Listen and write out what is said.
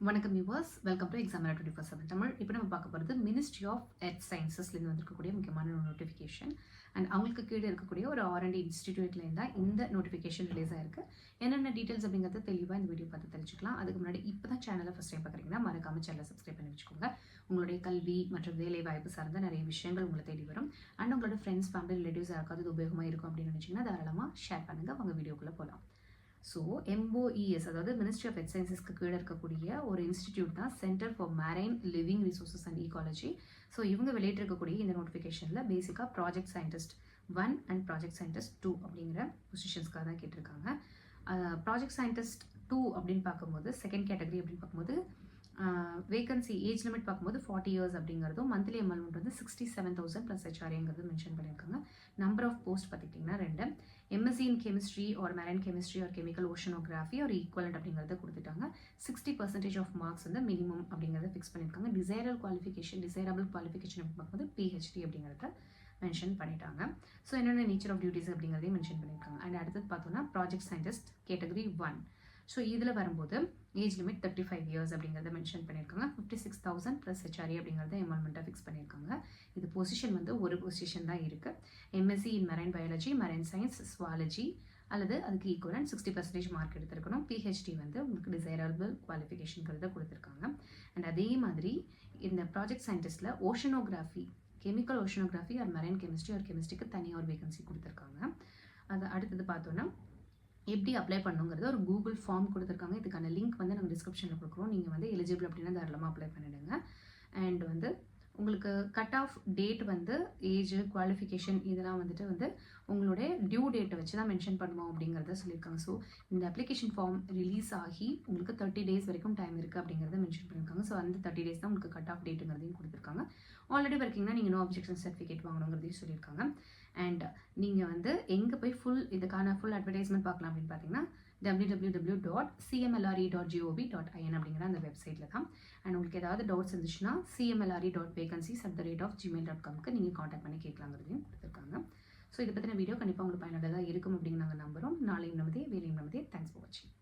வணக்கம் viewers, welcome to examiner 24/7 Tamil. இப்போ நம்ம பார்க்க போகிறது மினிஸ்ட்ரி ஆஃப் எர்த் சயின்சஸ்லேருந்து வந்திருக்கக்கூடிய முக்கியமான ஒரு நோட்டிஃபிகேஷன். அண்ட் அவங்களுக்கு கீழே இருக்கக்கூடிய ஒரு R&D இன்ஸ்டிடியூட்லேருந்து தான் இந்த நோட்டிஃபிகேஷன் ரிலீஸ் ஆயிருக்கு. என்னென்ன டீட்டெயில்ஸ் அப்படிங்கிறத தெளிவாக இந்த வீடியோ பார்த்து தெரிஞ்சுக்கலாம். அதுக்கு முன்னாடி இப்போ தான் சேனலை ஃபஸ்ட் டைம் பார்க்குறீங்கன்னா மறக்காம சேனலை சப்ஸ்கிரைப் பண்ணி வச்சுக்கோங்க. உங்களுடைய கல்வி மற்றும் வேலை வாய்ப்பு சார்ந்த நிறைய விஷயங்கள் உங்களை தேடி வரும். அண்ட் உங்களோட ஃப்ரெண்ட்ஸ், ஃபேமிலி, ரிலேட்டிவ்ஸ் யாருக்காவது இது உபயோகமாக இருக்கும் அப்படின்னு நினச்சிங்கன்னா தாராளமாக ஷேர் பண்ணுங்கள். அவங்க வீடியோக்குள்ளே போகலாம். ஸோ MOES, அதாவது மினிஸ்ட்ரி ஆஃப் எர்த் சயின்சஸ்க்கு கீழே இருக்கக்கூடிய ஒரு இன்ஸ்டிடியூட் தான் centre for marine living resources and ecology. So இவங்க வெளியிட்டிருக்கக்கூடிய இந்த நோட்டிஃபிகேஷனில் பேசிக்காக project scientist 1 and project scientist 2 அப்படிங்கிற பொசிஷன்ஸ்க்காக தான் கேட்டிருக்காங்க. ப்ராஜெக்ட் சயின்டிஸ்ட் 2 அப்படின்னு பார்க்கும்போது செகண்ட் கேட்டகரி அப்படின்னு பார்க்கும்போது வேகன்சி ஏஜ் லிமிட் பார்க்கும்போது 40 இயர்ஸ் அப்படிங்கிறதும் மந்த்லி எம்எல்மெண்ட் வந்து 67,000 ப்ளஸ் HRAங்கிறது மென்ஷன் பண்ணியிருக்காங்க. நம்பர் ஆஃப் போஸ்ட் பார்த்துக்கிட்டிங்கன்னா 2. MSc இன் chemistry R marine chemistry R chemical oceanography ஒரு ஈக்குவலண்ட் அப்படிங்கிறத கொடுத்துட்டாங்க. 60% ஆஃப் மார்க்ஸ் வந்து மினிமம் அப்படிங்கிறத ஃபிக்ஸ் பண்ணியிருக்காங்க. டிசைரபிள் குவாலிஃபிகேஷன் அப்படின்னு பார்க்கும்போது PhD அப்படிங்கிறத மென்ஷன் பண்ணிட்டாங்க. ஸோ என்னென்ன நேச்சர் ஆஃப் டியூட்டிஸ் அப்படிங்கிறதையும் மென்ஷன் பண்ணியிருக்காங்க. அண்ட் அடுத்தது பார்த்தோன்னா ப்ராஜெக்ட் சயின்டிஸ்ட் கேட்டகரி 1. ஸோ இதில் வரும்போது ஏஜ் லிமிட் 35 இயர்ஸ் அப்படிங்கிறத மென்ஷன் பண்ணியிருக்காங்க. 56,000 ப்ளஸ் HRA அப்படிங்கிறத என்ரோல்மெண்ட்டாக ஃபிக்ஸ் பண்ணியிருக்காங்க. இது பொசிஷன் வந்து ஒரு பொசிஷன் தான் இருக்குது. MSc in marine biology, marine science, zoology அல்லது அதுக்கு ஈக்குவலண்ட் 60% மார்க் எடுத்திருக்கணும். PhD வந்து உங்களுக்கு டிசைரபிள் குவாலிஃபிகேஷன்கிறத கொடுத்துருக்காங்க. அண்ட் அதே மாதிரி இந்த ப்ராஜெக்ட் சயின்டிஸ்டில் oceanography, chemical oceanography or marine chemistry or கெமிஸ்ட்ரிக்கு தனியாக ஒரு வேகன்சி கொடுத்துருக்காங்க. அது அடுத்தது பார்த்தோன்னா எப்படி அப்ளை பண்ணுங்கிறது ஒரு கூகுள் ஃபார்ம் கொடுத்துருக்காங்க. இதுக்கான லிங்க் வந்து நாங்கள் டிஸ்கிரிப்ஷனில் கொடுக்குறோம். நீங்கள் வந்து எலிஜிபிள் அப்படின்னா தாராளமாக அப்ளை பண்ணிவிடுங்க. அண்ட் வந்து உங்களுக்கு கட் ஆஃப் டேட் வந்து ஏஜ், குவாலிஃபிகேஷன் இதெல்லாம் வந்து உங்களுடைய டியூ டேட்டை வச்சு தான் மென்ஷன் பண்ணுவோம் அப்படிங்கிறத சொல்லியிருக்காங்க. ஸோ இந்த அப்ளிகேஷன் ஃபார்ம் ரிலீஸ் ஆகி உங்களுக்கு 30 டேஸ் வரைக்கும் டைம் இருக்குது அப்படிங்கிறத மென்ஷன் பண்ணியிருக்காங்க. ஸோ அந்த 30 டேஸ் தான் உங்களுக்கு கட் ஆஃப் டேட்டுங்கிறதையும் கொடுத்துருக்காங்க. ஆல்ரெடி ஒர்க்கிங்னா நீங்கள் நோ அப்ஜெக்ஷன் சர்டிஃபிகேட் வாங்கணுங்கிறதையும் சொல்லியிருக்காங்க. அண்ட் நீங்கள் வந்து எங்கே போய் இதுக்கான ஃபுல் அட்வர்டைஸ்மெண்ட் பார்க்கலாம் அப்படின்னு பார்த்தீங்கன்னா www.cmlre.gov.in அப்படிங்கிற அந்த வெப்சைட்டில் தான். அண்ட் உங்களுக்கு ஏதாவது டவுட்ஸ் இருந்துச்சுன்னா cmlre.vacancies@gmail.com நீங்கள் காண்டாக்ட் பண்ணி கேட்கலாங்கிறதையும் கொடுத்துருக்காங்க. ஸோ இதை பற்றின வீடியோ கண்டிப்பாக உங்களுக்கு பயனுள்ளதாக இருக்கும் அப்படின்னு நாங்கள் நம்புகிறோம். நாளையும் நமதே, வேலையும் நமதே. தேங்க்ஸ் ஃபார் வாட்சிங்.